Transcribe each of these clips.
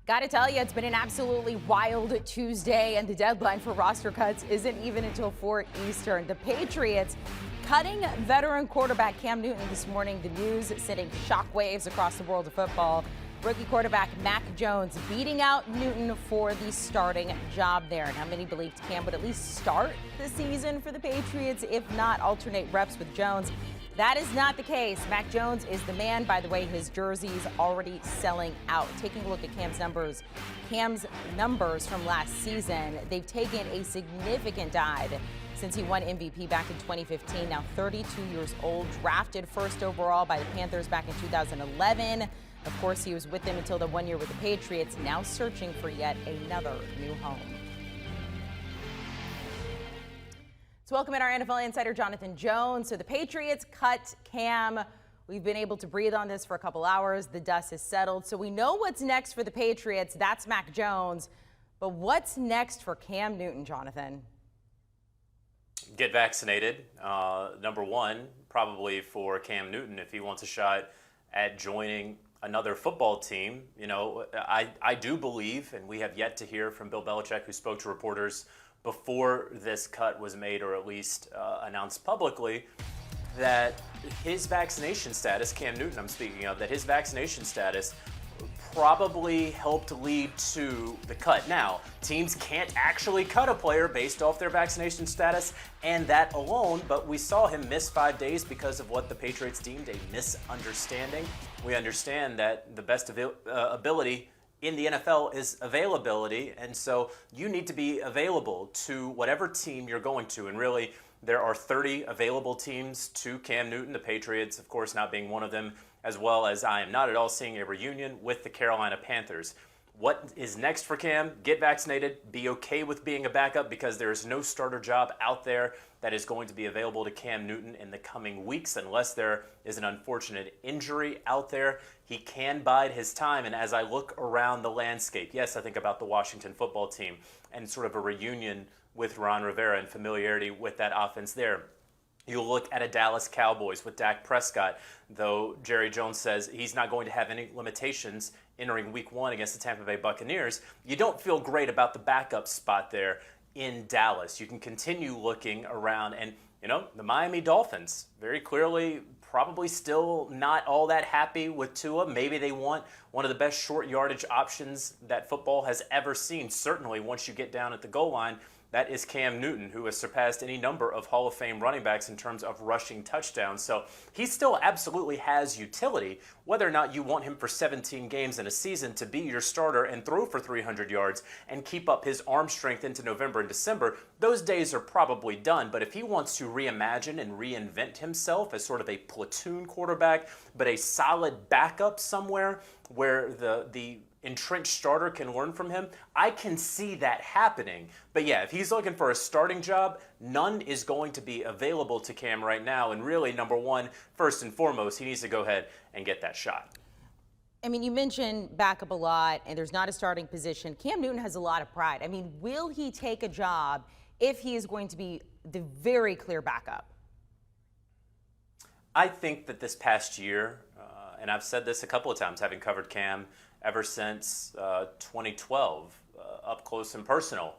Gotta tell you, it's been an absolutely wild Tuesday, and the deadline for roster cuts isn't even until 4 Eastern. The Patriots cutting veteran quarterback Cam Newton this morning. The news sending shockwaves across the world of football. Rookie quarterback Mac Jones beating out Newton for the starting job there. Now, many believed Cam would at least start the season for the Patriots, if not alternate reps with Jones. That is not the case. Mac Jones is the man. By the way, his jersey's already selling out. Taking a look at Cam's numbers from last season, they've taken a significant dive since he won MVP back in 2015. Now 32 years old, drafted first overall by the Panthers back in 2011. Of course, he was with them until the 1 year with the Patriots, now searching for yet another new home. So welcome in our NFL insider, Jonathan Jones. So the Patriots cut Cam. We've been able to breathe on this for a couple hours. The dust has settled. So we know what's next for the Patriots. That's Mac Jones. But what's next for Cam Newton, Jonathan? Get vaccinated. Number one, probably for Cam Newton, if he wants a shot at joining another football team. You know, I do believe, and we have yet to hear from Bill Belichick, who spoke to reporters before this cut was made, or at least announced publicly, that his vaccination status, Cam Newton I'm speaking of, that his vaccination status probably helped lead to the cut. Now, teams can't actually cut a player based off their vaccination status and that alone, but we saw him miss 5 days because of what the Patriots deemed a misunderstanding. We understand that the best ability in the NFL is availability, and so you need to be available to whatever team you're going to. And really, there are 30 available teams to Cam Newton, the Patriots, of course, not being one of them, as well as I am not at all seeing a reunion with the Carolina Panthers. What is next for Cam? Get vaccinated, be okay with being a backup, because there is no starter job out there that is going to be available to Cam Newton in the coming weeks unless there is an unfortunate injury out there. He can bide his time, and as I look around the landscape, yes, I think about the Washington football team and sort of a reunion with Ron Rivera and familiarity with that offense there. You'll look at a Dallas Cowboys with Dak Prescott, though Jerry Jones says he's not going to have any limitations entering week 1 against the Tampa Bay Buccaneers. You don't feel great about the backup spot there in Dallas. You can continue looking around, and you know, the Miami Dolphins, very clearly probably still not all that happy with Tua. Maybe they want one of the best short yardage options that football has ever seen. Certainly once you get down at the goal line, that is Cam Newton, who has surpassed any number of Hall of Fame running backs in terms of rushing touchdowns. So he still absolutely has utility. Whether or not you want him for 17 games in a season to be your starter and throw for 300 yards and keep up his arm strength into November and December, those days are probably done. But if he wants to reimagine and reinvent himself as sort of a platoon quarterback, but a solid backup somewhere where the entrenched starter can learn from him, I can see that happening. But yeah, if he's looking for a starting job, none is going to be available to Cam right now. And really, number one, first and foremost, he needs to go ahead and get that shot. I mean, you mentioned backup a lot, and there's not a starting position. Cam Newton has a lot of pride. I mean, will he take a job if he is going to be the very clear backup? I think that this past year, and I've said this a couple of times, having covered Cam ever since 2012, up close and personal.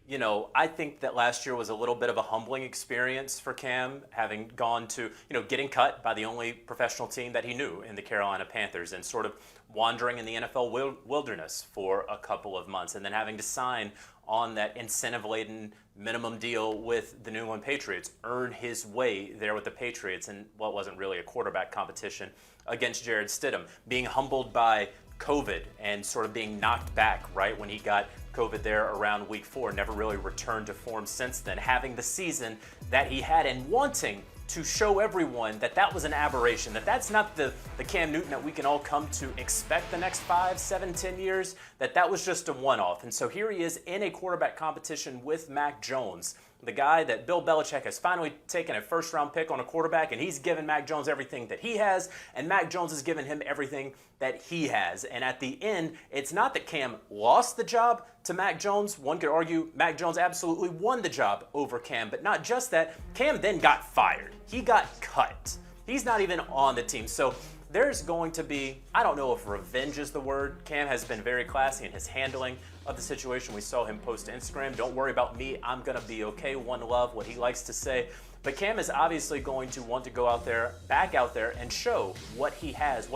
You know, I think that last year was a little bit of a humbling experience for Cam, having gone to, getting cut by the only professional team that he knew in the Carolina Panthers and sort of wandering in the NFL wilderness for a couple of months and then having to sign on that incentive-laden minimum deal with the New England Patriots, earn his way there with the Patriots in what wasn't really a quarterback competition against Jarrett Stidham, being humbled by COVID and sort of being knocked back right when he got COVID there around week 4, never really returned to form since then, having the season that he had and wanting to show everyone that that was an aberration, that that's not the Cam Newton that we can all come to expect the next 5, 7, 10 years, that was just a one-off. And so here he is in a quarterback competition with Mac Jones, the guy that Bill Belichick has finally taken a first-round pick on a quarterback, and he's given Mac Jones everything that he has, and Mac Jones has given him everything that he has. And at the end, it's not that Cam lost the job to Mac Jones. One could argue Mac Jones absolutely won the job over Cam, but not just that. Cam then got fired. He got cut. He's not even on the team. So there's going to be, I don't know if revenge is the word. Cam has been very classy in his handling of the situation. We saw him post to Instagram, "Don't worry about me, I'm going to be okay, one love," what he likes to say. But Cam is obviously going to want to go out there, back out there, and show what he has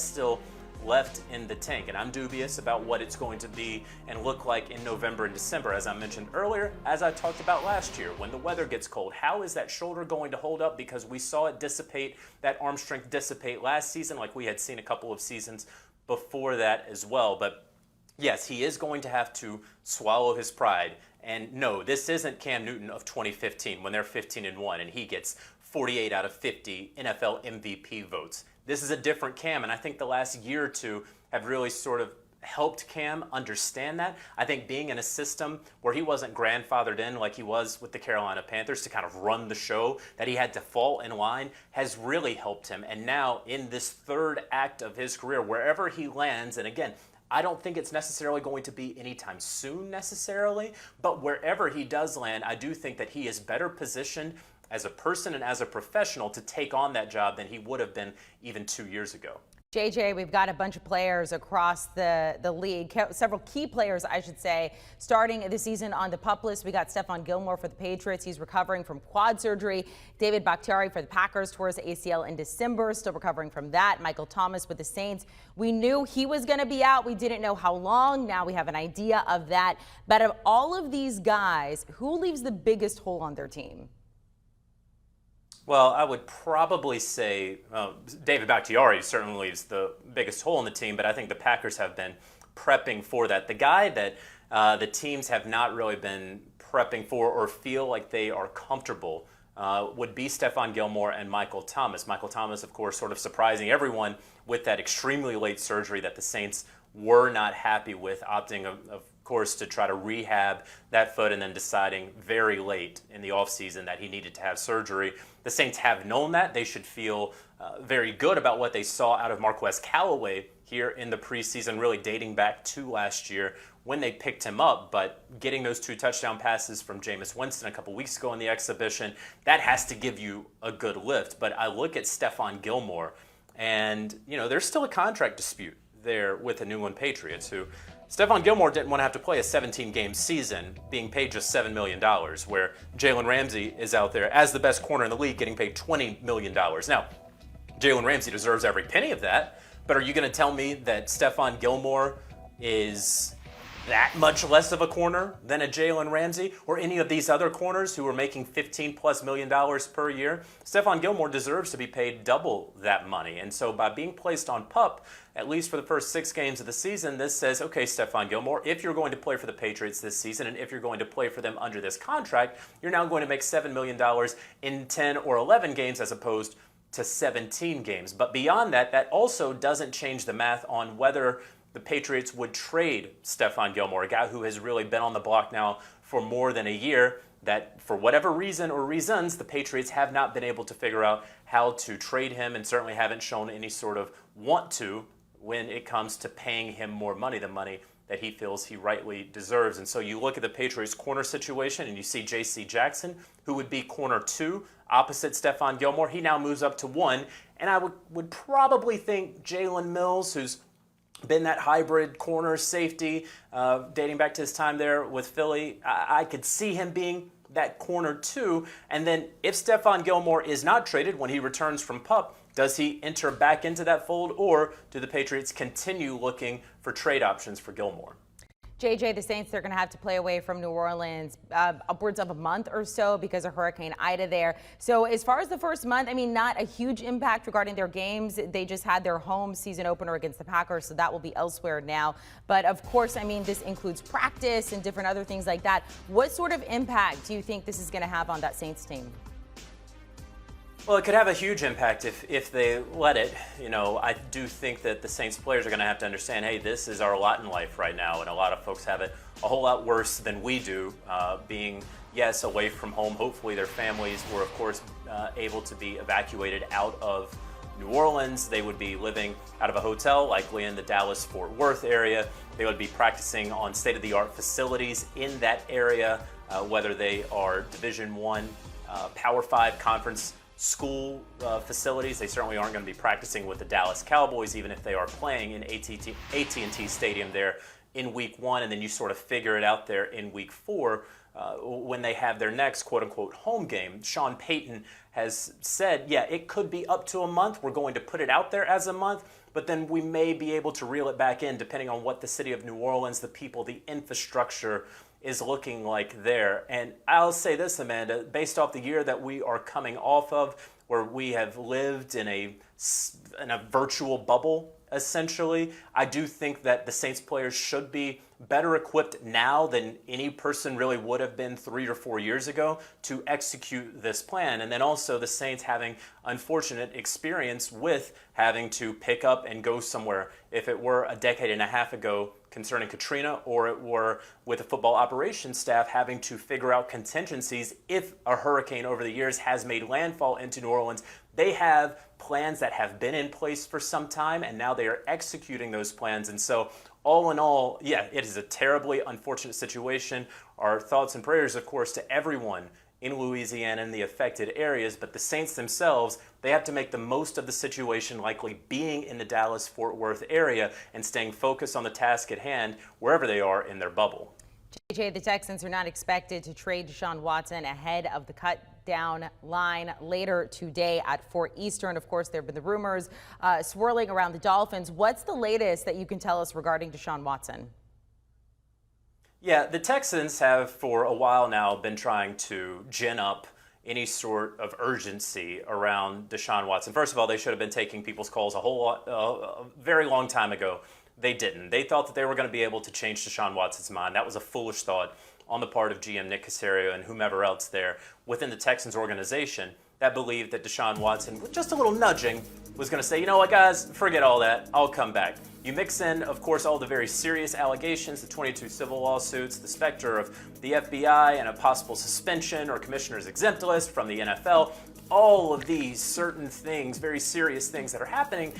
still left in the tank. And I'm dubious about what it's going to be and look like in November and December. As I mentioned earlier, as I talked about last year, when the weather gets cold, how is that shoulder going to hold up? Because we saw it dissipate, that arm strength dissipate last season, like we had seen a couple of seasons before that as well. But yes, he is going to have to swallow his pride. And no, this isn't Cam Newton of 2015 when they're 15-1 and he gets 48 out of 50 NFL MVP votes. This is a different Cam, and I think the last year or two have really sort of helped Cam understand that. I think being in a system where he wasn't grandfathered in like he was with the Carolina Panthers to kind of run the show, that he had to fall in line, has really helped him. And now in this third act of his career, wherever he lands, and again, I don't think it's necessarily going to be anytime soon necessarily, but wherever he does land, I do think that he is better positioned as a person and as a professional to take on that job than he would have been even 2 years ago. JJ, we've got a bunch of players across the league, several key players, I should say, starting the season on the PUP list. We got Stephon Gilmore for the Patriots. He's recovering from quad surgery. David Bakhtiari for the Packers towards the ACL in December, still recovering from that. Michael Thomas with the Saints. We knew he was going to be out. We didn't know how long. Now we have an idea of that. But of all of these guys, who leaves the biggest hole on their team? Well, I would probably say David Bakhtiari certainly leaves the biggest hole in the team, but I think the Packers have been prepping for that. The guy that the teams have not really been prepping for or feel like they are comfortable would be Stephon Gilmore and Michael Thomas. Michael Thomas, of course, sort of surprising everyone with that extremely late surgery that the Saints were not happy with, opting, of course, to try to rehab that foot and then deciding very late in the offseason that he needed to have surgery. The Saints have known that. They should feel very good about what they saw out of Marquez Callaway here in the preseason, really dating back to last year when they picked him up. But getting those 2 touchdown passes from Jameis Winston a couple weeks ago in the exhibition, that has to give you a good lift. But I look at Stephon Gilmore, and there's still a contract dispute there with the New England Patriots, who Stephon Gilmore didn't want to have to play a 17-game season being paid just $7 million, where Jalen Ramsey is out there as the best corner in the league getting paid $20 million. Now, Jalen Ramsey deserves every penny of that, but are you going to tell me that Stephon Gilmore is that much less of a corner than a Jalen Ramsey or any of these other corners who are making $15+ million per year? Stephon Gilmore deserves to be paid double that money. And so by being placed on PUP, at least for the first 6 games of the season, this says, okay, Stephon Gilmore, if you're going to play for the Patriots this season and if you're going to play for them under this contract, you're now going to make $7 million in 10 or 11 games as opposed to 17 games. But beyond that, that also doesn't change the math on whether the Patriots would trade Stephon Gilmore, a guy who has really been on the block now for more than a year, that for whatever reason or reasons, the Patriots have not been able to figure out how to trade him and certainly haven't shown any sort of want to when it comes to paying him more money, the money that he feels he rightly deserves. And so you look at the Patriots corner situation and you see J.C. Jackson, who would be corner 2 opposite Stephon Gilmore. He now moves up to 1. And I would probably think Jalen Mills, who's been that hybrid corner safety dating back to his time there with Philly, I could see him being that corner 2. And then if Stephon Gilmore is not traded when he returns from PUP, does he enter back into that fold, or do the Patriots continue looking for trade options for Gilmore? JJ, the Saints, they're going to have to play away from New Orleans upwards of a month or so because of Hurricane Ida there. So as far as the first month, I mean, not a huge impact regarding their games. They just had their home season opener against the Packers, so that will be elsewhere now. But of course, I mean, this includes practice and different other things like that. What sort of impact do you think this is going to have on that Saints team? Well, it could have a huge impact if they let it. I do think that the Saints players are going to have to understand, hey, this is our lot in life right now, and a lot of folks have it a whole lot worse than we do, being, yes, away from home. Hopefully their families were, of course, able to be evacuated out of New Orleans. They would be living out of a hotel, likely in the Dallas-Fort Worth area. They would be practicing on state-of-the-art facilities in that area, whether they are Division I, Power 5 conference school facilities. They certainly aren't going to be practicing with the Dallas Cowboys, even if they are playing in AT&T Stadium there in week 1, and then you sort of figure it out there in week 4 when they have their next quote-unquote home game. Sean Payton has said, yeah, it could be up to a month. We're going to put it out there as a month, but then we may be able to reel it back in depending on what the city of New Orleans, the people, the infrastructure is looking like there. And I'll say this, Amanda, based off the year that we are coming off of, where we have lived in a virtual bubble, essentially, I do think that the Saints players should be better equipped now than any person really would have been 3 or 4 years ago to execute this plan. And then also the Saints having unfortunate experience with having to pick up and go somewhere. If it were a decade and a half ago concerning Katrina, or it were with the football operations staff having to figure out contingencies if a hurricane over the years has made landfall into New Orleans, they have plans that have been in place for some time, and now they are executing those plans. And so all in all, yeah, it is a terribly unfortunate situation. Our thoughts and prayers, of course, to everyone in Louisiana and the affected areas, but the Saints themselves, they have to make the most of the situation, likely being in the Dallas-Fort Worth area and staying focused on the task at hand wherever they are in their bubble. JJ, the Texans are not expected to trade Deshaun Watson ahead of the cut-down line later today at 4 Eastern. Of course, there have been the rumors swirling around the Dolphins. What's the latest that you can tell us regarding Deshaun Watson? Yeah, the Texans have for a while now been trying to gin up any sort of urgency around Deshaun Watson. First of all, they should have been taking people's calls a very long time ago. They didn't. They thought that they were going to be able to change Deshaun Watson's mind. That was a foolish thought on the part of GM Nick Caserio and whomever else there within the Texans organization that believed that Deshaun Watson, with just a little nudging, was going to say, you know what, guys, forget all that. I'll come back. You mix in, of course, all the very serious allegations, the 22 civil lawsuits, the specter of the FBI and a possible suspension or commissioner's exempt list from the NFL, all of these certain things, very serious things that are happening.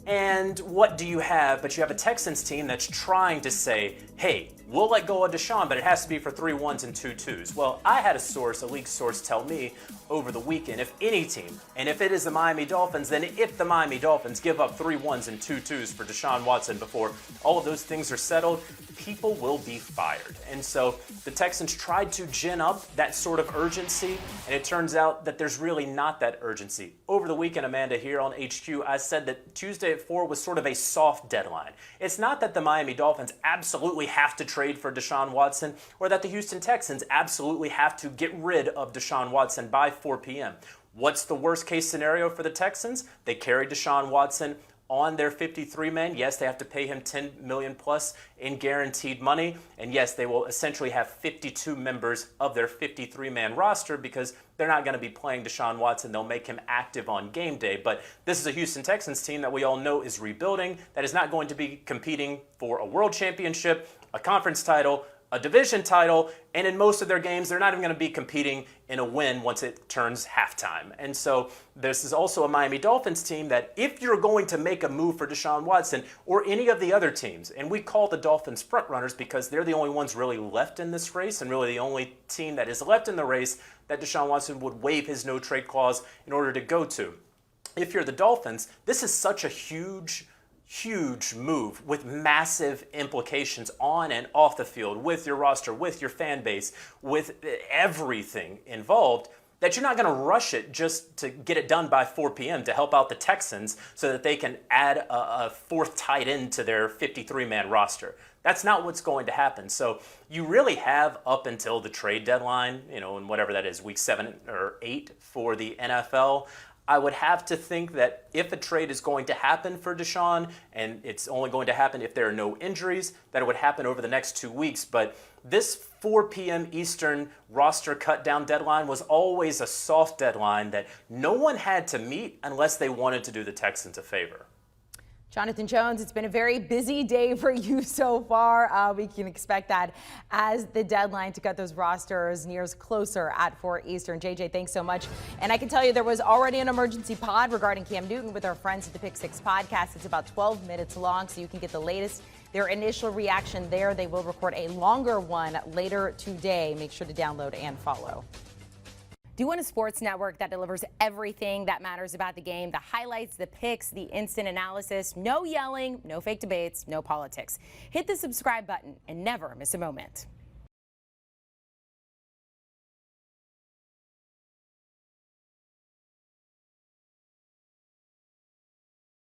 And what do you have? But you have a Texans team that's trying to say, hey, we'll let go of Deshaun, but it has to be for 3 1s and 2 2s. Well, I had a league source tell me over the weekend, if any team, and if it is the Miami Dolphins, then if the Miami Dolphins give up 3 1s and 2 2s for Deshaun Watson before all of those things are settled, people will be fired. And so the Texans tried to gin up that sort of urgency, and it turns out that there's really not that urgency. Over the weekend, Amanda, here on HQ, I said that Tuesday at 4 was sort of a soft deadline. It's not that the Miami Dolphins absolutely have to trade for Deshaun Watson, or that the Houston Texans absolutely have to get rid of Deshaun Watson by 4 p.m. What's the worst case scenario for the Texans? They carry Deshaun Watson on their 53 men. Yes, they have to pay him $10 million plus in guaranteed money. And yes, they will essentially have 52 members of their 53-man roster because they're not going to be playing Deshaun Watson. They'll make him active on game day. But this is a Houston Texans team that we all know is rebuilding, that is not going to be competing for a world championship, a conference title, a division title, and in most of their games, they're not even going to be competing in a win once it turns halftime. And so this is also a Miami Dolphins team that if you're going to make a move for Deshaun Watson or any of the other teams, and we call the Dolphins front runners because they're the only ones really left in this race and really the only team that is left in the race that Deshaun Watson would waive his no-trade clause in order to go to. If you're the Dolphins, this is such a huge move with massive implications on and off the field, with your roster, with your fan base, with everything involved, that you're not going to rush it just to get it done by 4 p.m. to help out the Texans so that they can add a fourth tight end to their 53-man roster. That's not what's going to happen. So you really have up until the trade deadline, and whatever that is, week 7 or 8 for the NFL. I would have to think that if a trade is going to happen for Deshaun, and it's only going to happen if there are no injuries, that it would happen over the next 2 weeks. But this 4 p.m. Eastern roster cut-down deadline was always a soft deadline that no one had to meet unless they wanted to do the Texans a favor. Jonathan Jones, it's been a very busy day for you so far. We can expect that as the deadline to cut those rosters nears closer at 4 Eastern. JJ, thanks so much. And I can tell you there was already an emergency pod regarding Cam Newton with our friends at the Pick 6 podcast. It's about 12 minutes long, so you can get the latest, their initial reaction there. They will record a longer one later today. Make sure to download and follow. Do you want a sports network that delivers everything that matters about the game? The highlights, the picks, the instant analysis, no yelling, no fake debates, no politics. Hit the subscribe button and never miss a moment.